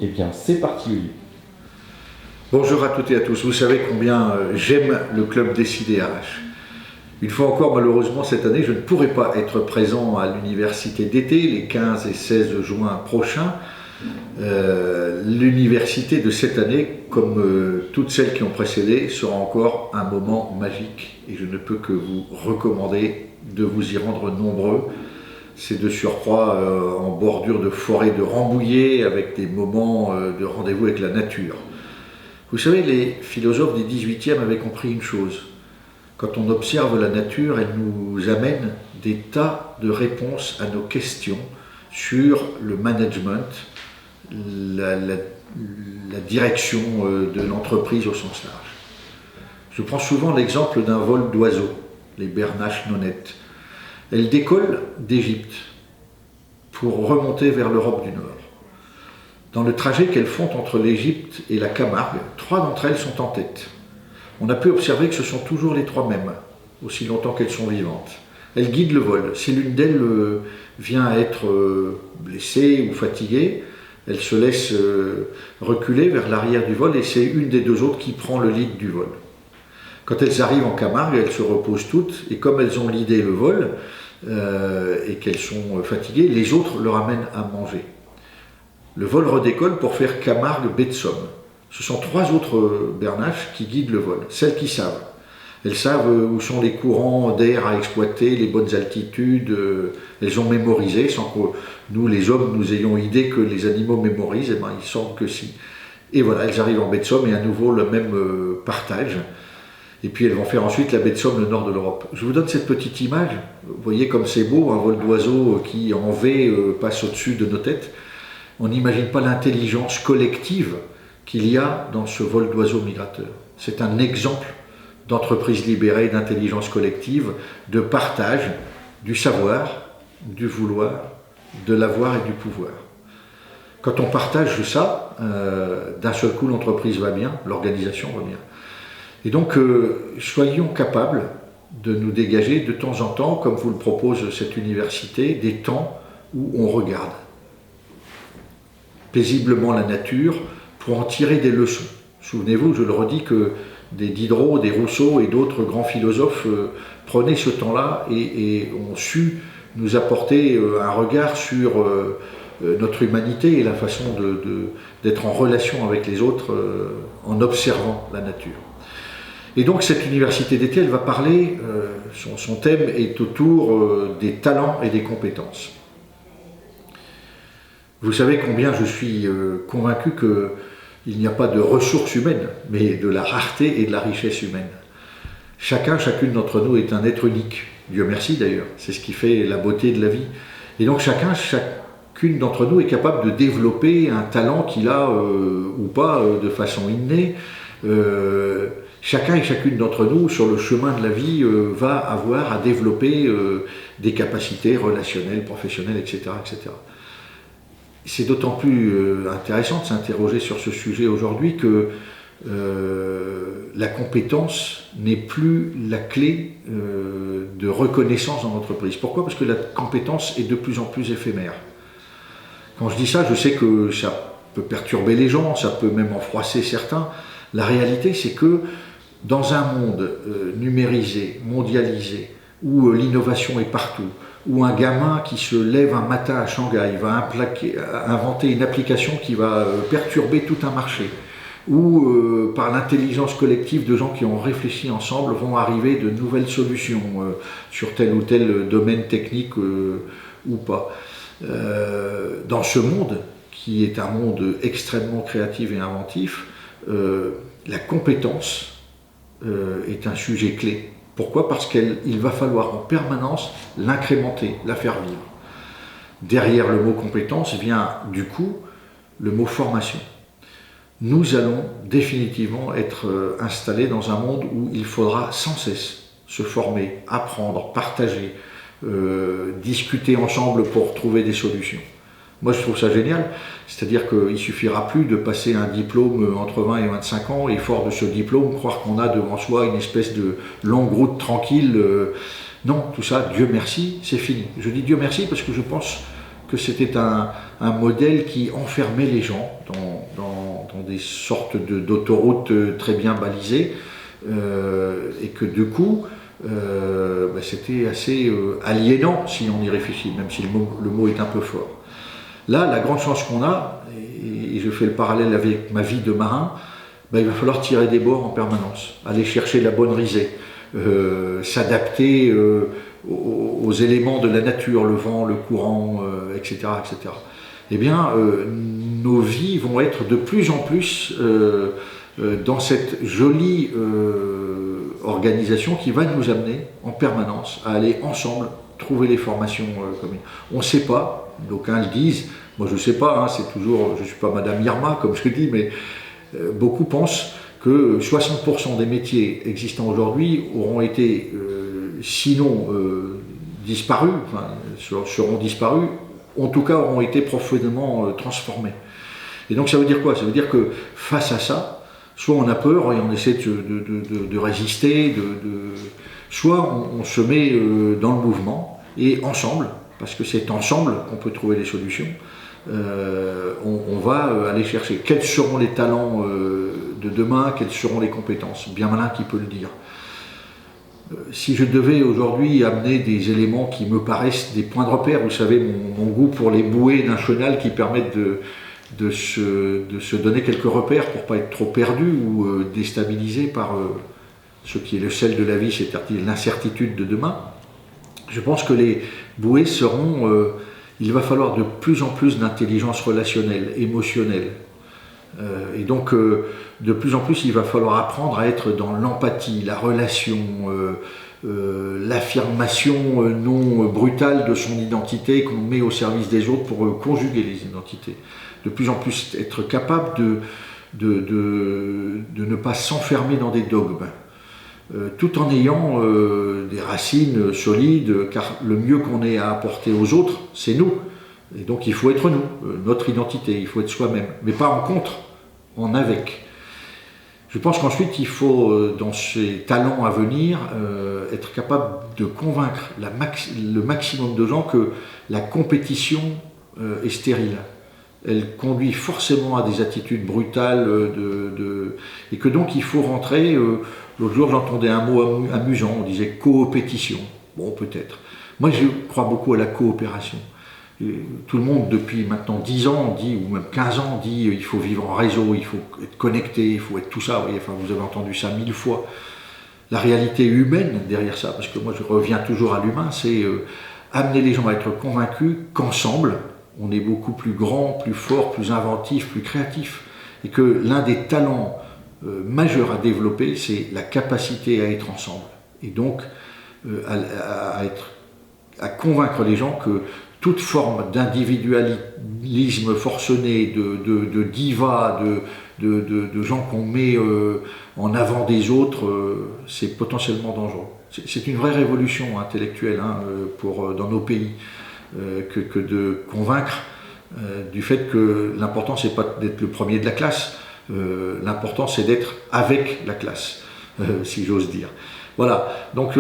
Eh bien, c'est parti, Olivier. Bonjour à toutes et à tous. Vous savez combien j'aime le club des CIDRH. Une fois encore, malheureusement, cette année, je ne pourrai pas être présent à l'université d'été les 15 et 16 juin prochains. L'université de cette année, comme toutes celles qui ont précédé, sera encore un moment magique et je ne peux que vous recommander de vous y rendre nombreux. C'est de surcroît en bordure de forêt de Rambouillet avec des moments de rendez-vous avec la nature. Vous savez, les philosophes du XVIIIe avaient compris une chose. Quand on observe la nature, elle nous amène des tas de réponses à nos questions sur le management, la direction de l'entreprise au sens large. Je prends souvent l'exemple d'un vol d'oiseaux, les bernaches nonnettes. Elles décollent d'Égypte pour remonter vers l'Europe du Nord. Dans le trajet qu'elles font entre l'Égypte et la Camargue, 3 d'entre elles sont en tête. On a pu observer que ce sont toujours les 3 mêmes, aussi longtemps qu'elles sont vivantes. Elles guident le vol. Si l'une d'elles vient à être blessée ou fatiguée, elle se laisse reculer vers l'arrière du vol et c'est une des 2 autres qui prend le lead du vol. Quand elles arrivent en Camargue, elles se reposent toutes et comme elles ont leadé le vol et qu'elles sont fatiguées, les autres leur amènent à manger. Le vol redécolle pour faire Camargue-Baie de Somme. Ce sont 3 autres bernaches qui guident le vol, celles qui savent. Elles savent où sont les courants d'air à exploiter, les bonnes altitudes, elles ont mémorisé, sans que nous, les hommes, nous ayons idée que les animaux mémorisent, eh bien, il semble que si. Et voilà, elles arrivent en Baie de Somme et à nouveau le même partage. Et puis elles vont faire ensuite la Baie de Somme, le nord de l'Europe. Je vous donne cette petite image, vous voyez comme c'est beau, un vol d'oiseaux qui en V passe au-dessus de nos têtes. On n'imagine pas l'intelligence collective qu'il y a dans ce vol d'oiseaux migrateurs. C'est un exemple d'entreprise libérée, d'intelligence collective, de partage du savoir, du vouloir, de l'avoir et du pouvoir. Quand on partage ça, d'un seul coup l'entreprise va bien, l'organisation va bien. Et donc soyons capables de nous dégager de temps en temps, comme vous le propose cette université, des temps où on regarde paisiblement la nature pour en tirer des leçons. Souvenez-vous, je le redis, que des Diderot, des Rousseau et d'autres grands philosophes prenaient ce temps-là et ont su nous apporter un regard sur notre humanité et la façon d'être en relation avec les autres en observant la nature. Et donc cette université d'été, elle va parler, son thème est autour des talents et des compétences. Vous savez combien je suis convaincu qu'il n'y a pas de ressources humaines, mais de la rareté et de la richesse humaine. Chacune d'entre nous est un être unique. Dieu merci d'ailleurs, c'est ce qui fait la beauté de la vie. Et donc chacune d'entre nous est capable de développer un talent qu'il a ou pas de façon innée. Chacun et chacune d'entre nous, sur le chemin de la vie, va avoir à développer des capacités relationnelles, professionnelles, etc., etc. C'est d'autant plus intéressant de s'interroger sur ce sujet aujourd'hui que la compétence n'est plus la clé de reconnaissance dans l'entreprise. Pourquoi ? Parce que la compétence est de plus en plus éphémère. Quand je dis ça, je sais que ça peut perturber les gens, ça peut même en froisser certains. La réalité, c'est que dans un monde numérisé, mondialisé, où l'innovation est partout, où un gamin qui se lève un matin à Shanghai va inventer une application qui va perturber tout un marché, où par l'intelligence collective de gens qui ont réfléchi ensemble vont arriver de nouvelles solutions sur tel ou tel domaine technique ou pas. Dans ce monde, qui est un monde extrêmement créatif et inventif, la compétence est un sujet clé. Pourquoi ? Parce qu'il va falloir en permanence l'incrémenter, la faire vivre. Derrière le mot compétence vient du coup le mot formation. Nous allons définitivement être installés dans un monde où il faudra sans cesse se former, apprendre, partager, discuter ensemble pour trouver des solutions. Moi je trouve ça génial, c'est-à-dire qu'il ne suffira plus de passer un diplôme entre 20 et 25 ans et fort de ce diplôme, croire qu'on a devant soi une espèce de longue route tranquille. Non, tout ça, Dieu merci, c'est fini. Je dis Dieu merci parce que je pense que c'était un modèle qui enfermait les gens dans des sortes d'autoroutes très bien balisées, et que du coup, c'était assez aliénant si on y réfléchit, même si le mot est un peu fort. Là, la grande chance qu'on a, et je fais le parallèle avec ma vie de marin, il va falloir tirer des bords en permanence, aller chercher la bonne risée, s'adapter aux éléments de la nature, le vent, le courant, etc., etc. Eh bien, nos vies vont être de plus en plus dans cette jolie organisation qui va nous amener en permanence à aller ensemble trouver les formations communes. On ne sait pas, d'aucuns le disent, moi je ne sais pas, c'est toujours, je ne suis pas Madame Irma comme je dis, mais beaucoup pensent que 60% des métiers existants aujourd'hui auront été, sinon disparus, seront disparus, en tout cas auront été profondément transformés. Et donc ça veut dire quoi? Ça veut dire que face à ça, soit on a peur et on essaie de résister, soit on se met dans le mouvement et ensemble, parce que c'est ensemble qu'on peut trouver les solutions, on va aller chercher quels seront les talents de demain, quelles seront les compétences. Bien malin qui peut le dire. Si je devais aujourd'hui amener des éléments qui me paraissent des points de repère, vous savez, mon goût pour les bouées d'un chenal qui permettent de se donner quelques repères pour ne pas être trop perdu ou déstabilisé par ce qui est le sel de la vie, c'est-à-dire l'incertitude de demain. Je pense que les bouées seront... il va falloir de plus en plus d'intelligence relationnelle, émotionnelle. Et donc, de plus en plus, il va falloir apprendre à être dans l'empathie, la relation, l'affirmation non brutale de son identité qu'on met au service des autres pour conjuguer les identités. De plus en plus être capable de ne pas s'enfermer dans des dogmes, tout en ayant des racines solides, car le mieux qu'on ait à apporter aux autres, c'est nous. Et donc il faut être nous, notre identité, il faut être soi-même, mais pas en contre, en avec. Je pense qu'ensuite il faut, dans ces talents à venir, être capable de convaincre le maximum de gens que la compétition est stérile. Elle conduit forcément à des attitudes brutales, et que donc il faut rentrer. L'autre jour j'entendais un mot amusant, on disait coopétition. Bon, peut-être. Moi je crois beaucoup à la coopération. Tout le monde, depuis maintenant 10 ans, dit, ou même 15 ans, dit il faut vivre en réseau, il faut être connecté, il faut être tout ça. Vous avez entendu ça 1000 fois. La réalité humaine derrière ça, parce que moi je reviens toujours à l'humain, c'est amener les gens à être convaincus qu'ensemble, on est beaucoup plus grand, plus fort, plus inventif, plus créatif. Et que l'un des talents majeurs à développer, c'est la capacité à être ensemble. Et donc, à convaincre les gens que toute forme d'individualisme forcené, de diva, de gens qu'on met en avant des autres, c'est potentiellement dangereux. C'est une vraie révolution intellectuelle dans nos pays, que de convaincre du fait que l'important c'est pas d'être le premier de la classe, l'important c'est d'être avec la classe, si j'ose dire. Voilà, donc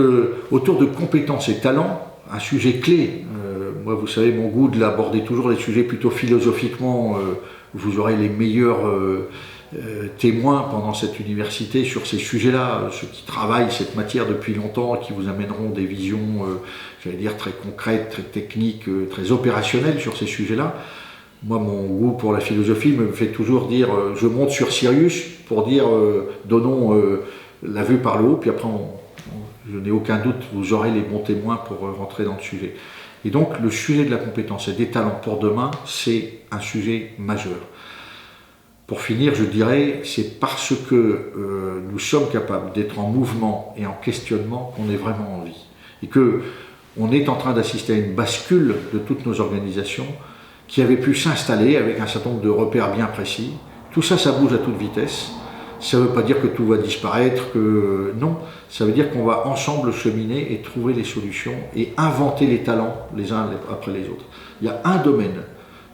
autour de compétences et talents, un sujet clé. Moi, vous savez, mon goût de l'aborder toujours les sujets plutôt philosophiquement. Vous aurez les meilleurs témoins pendant cette université sur ces sujets-là, ceux qui travaillent cette matière depuis longtemps, qui vous amèneront des visions, j'allais dire, très concrètes, très techniques, très opérationnelles sur ces sujets-là. Moi, mon goût pour la philosophie me fait toujours dire, je monte sur Sirius pour dire, donnons la vue par le haut, puis après, je n'ai aucun doute, vous aurez les bons témoins pour rentrer dans le sujet. Et donc, le sujet de la compétence et des talents pour demain, c'est un sujet majeur. Pour finir, je dirais, c'est parce que nous sommes capables d'être en mouvement et en questionnement qu'on est vraiment en vie. Et qu'on est en train d'assister à une bascule de toutes nos organisations qui avaient pu s'installer avec un certain nombre de repères bien précis. Tout ça, ça bouge à toute vitesse. Ça ne veut pas dire que tout va disparaître, que non. Ça veut dire qu'on va ensemble cheminer et trouver les solutions et inventer les talents les uns après les autres. Il y a un domaine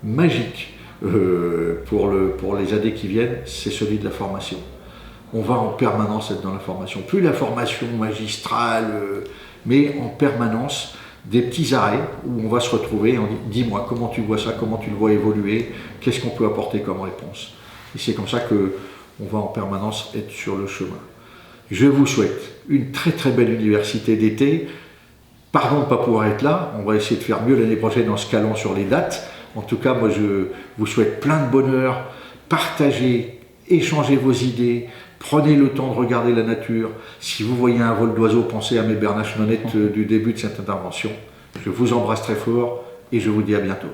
magique pour les années qui viennent, c'est celui de la formation. On va en permanence être dans la formation. Plus la formation magistrale, mais en permanence des petits arrêts où on va se retrouver et on dit dis-moi comment tu vois ça, comment tu le vois évoluer, qu'est-ce qu'on peut apporter comme réponse. Et c'est comme ça qu'on va en permanence être sur le chemin. Je vous souhaite une très très belle université d'été. Pardon de ne pas pouvoir être là, on va essayer de faire mieux l'année prochaine en se calant sur les dates. En tout cas, moi je vous souhaite plein de bonheur, partagez, échangez vos idées, prenez le temps de regarder la nature. Si vous voyez un vol d'oiseau, pensez à mes bernaches nonnettes du début de cette intervention. Je vous embrasse très fort et je vous dis à bientôt.